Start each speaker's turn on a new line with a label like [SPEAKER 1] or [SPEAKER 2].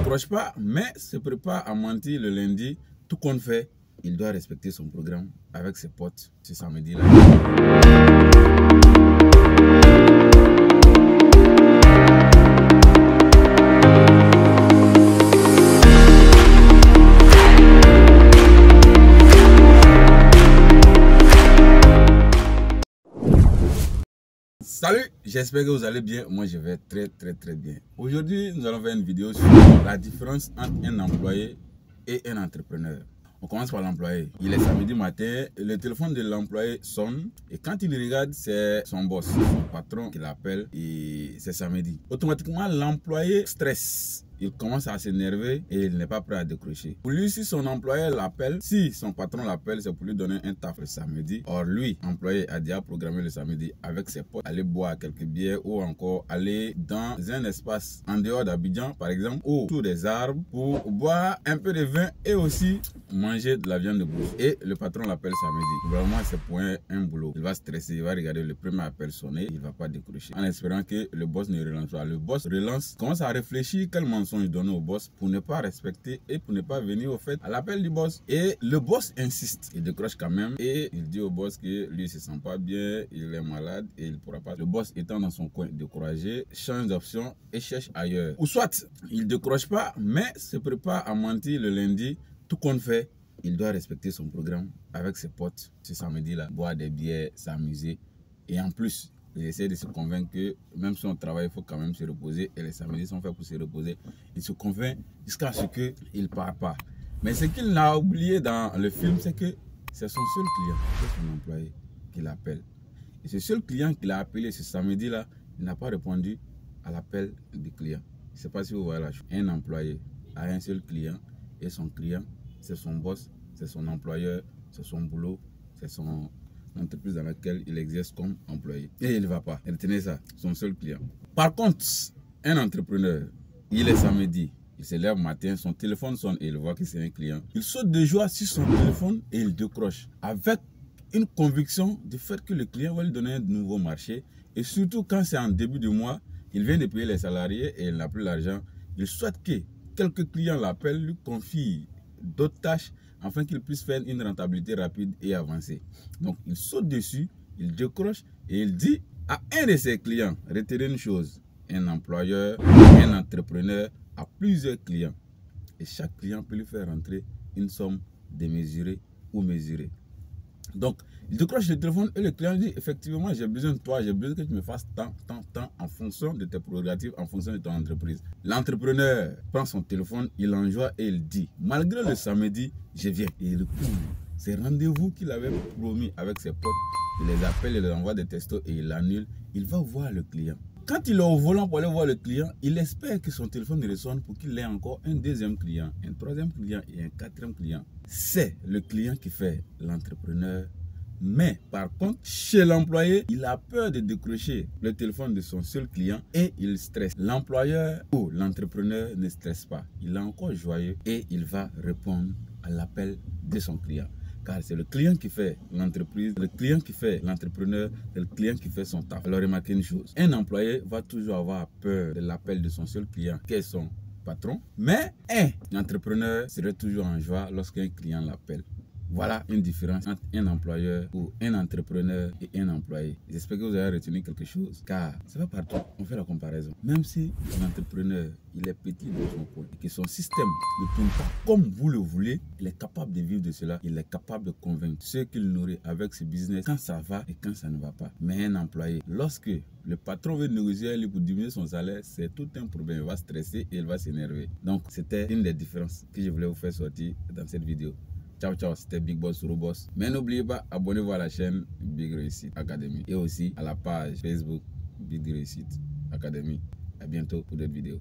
[SPEAKER 1] décroche pas, mais se prépare à mentir le lundi. Tout compte fait, il doit respecter son programme avec ses potes ce samedi-là. Salut, j'espère que vous allez bien. Moi je vais très bien. Aujourd'hui nous allons faire une vidéo sur la différence entre un employé et un entrepreneur. On commence par l'employé. Il est samedi matin, le téléphone de l'employé sonne et quand il regarde, c'est son boss, son patron qui l'appelle et c'est samedi. Automatiquement l'employé stresse. Il commence à s'énerver et il n'est pas prêt à décrocher. Pour lui, si son employé l'appelle, si son patron l'appelle, c'est pour lui donner un taf le samedi. Or lui, employé, a déjà programmé le samedi avec ses potes, aller boire quelques bières ou encore aller dans un espace en dehors d'Abidjan, par exemple, ou autour des arbres pour boire un peu de vin et aussi manger de la viande de bouche. Et le patron l'appelle samedi. Vraiment, c'est pour un boulot. Il va stresser, il va regarder le premier appel sonner, il ne va pas décrocher. En espérant que le boss ne relance pas. Le boss relance, commence à réfléchir quel mensonge donner au boss pour ne pas respecter et pour ne pas venir au fait à l'appel du boss. Et le boss insiste, il décroche quand même et il dit au boss que lui se sent pas bien, il est malade et il pourra pas. Le boss étant dans son coin découragé, change d'option et cherche ailleurs. Ou soit il décroche pas mais se prépare à mentir le lundi. Tout compte fait, il doit respecter son programme avec ses potes ce samedi là, boire des bières, s'amuser et en plus il essaie de se convaincre que même si on travaille, il faut quand même se reposer. Et les samedis sont faits pour se reposer. Il se convainc jusqu'à ce qu'il ne part pas. Mais ce qu'il a oublié dans le film, c'est que c'est son seul client, c'est son employé qui l'appelle. Et ce seul client qu'il a appelé ce samedi-là, il n'a pas répondu à l'appel du client. Je ne sais pas si vous voyez la chose. Un employé a un seul client et son client, c'est son boss, c'est son employeur, c'est son boulot, c'est son entreprise dans laquelle il exerce comme employé. Et il ne va pas. Retenez ça, son seul client. Par contre, un entrepreneur, il est samedi, il se lève matin, son téléphone sonne et il voit que c'est un client. Il saute de joie sur son téléphone et il décroche avec une conviction du fait que le client va lui donner un nouveau marché. Et surtout quand c'est en début de mois, il vient de payer les salariés et il n'a plus l'argent. Il souhaite que quelques clients l'appellent, lui confient d'autres tâches afin qu'il puisse faire une rentabilité rapide et avancer. Donc il saute dessus, il décroche et il dit à un de ses clients, retenez une chose, un employeur, un entrepreneur a plusieurs clients et chaque client peut lui faire rentrer une somme démesurée ou mesurée. Donc il décroche le téléphone et le client dit effectivement j'ai besoin de toi, j'ai besoin que tu me fasses tant en fonction de tes prérogatives, en fonction de ton entreprise. L'entrepreneur prend son téléphone, il envoie et il dit malgré le samedi, je viens. Et il retourne. C'est rendez-vous qu'il avait promis avec ses potes. Il les appelle, il les envoie des textos et il annule. Il va voir le client. Quand il est au volant pour aller voir le client, il espère que son téléphone résonne pour qu'il ait encore un deuxième client, un troisième client et un quatrième client. C'est le client qui fait l'entrepreneur. Mais par contre, chez l'employé, il a peur de décrocher le téléphone de son seul client et il stresse. L'employeur ou l'entrepreneur ne stresse pas. Il est encore joyeux et il va répondre à l'appel de son client. Car c'est le client qui fait l'entreprise, le client qui fait l'entrepreneur, c'est le client qui fait son taf. Alors remarquez une chose, un employé va toujours avoir peur de l'appel de son seul client, qui est son patron. Mais un entrepreneur serait toujours en joie lorsqu'un client l'appelle. Voilà une différence entre un employeur ou un entrepreneur et un employé. J'espère que vous avez retenu quelque chose, car c'est pas partout on fait la comparaison. Même si l'entrepreneur il est petit dans son coin et que son système ne tourne pas comme vous le voulez, il est capable de vivre de cela, il est capable de convaincre ceux qu'il nourrit avec ce business quand ça va et quand ça ne va pas. Mais un employé, lorsque le patron veut négocier lui pour diminuer son salaire, c'est tout un problème, il va stresser et il va s'énerver. Donc c'était une des différences que je voulais vous faire sortir dans cette vidéo. Ciao, ciao, c'était Big Boss Surubos. Mais n'oubliez pas, abonnez-vous à la chaîne Big Réussite Academy et aussi à la page Facebook Big Réussite Academy. À bientôt pour d'autres vidéos.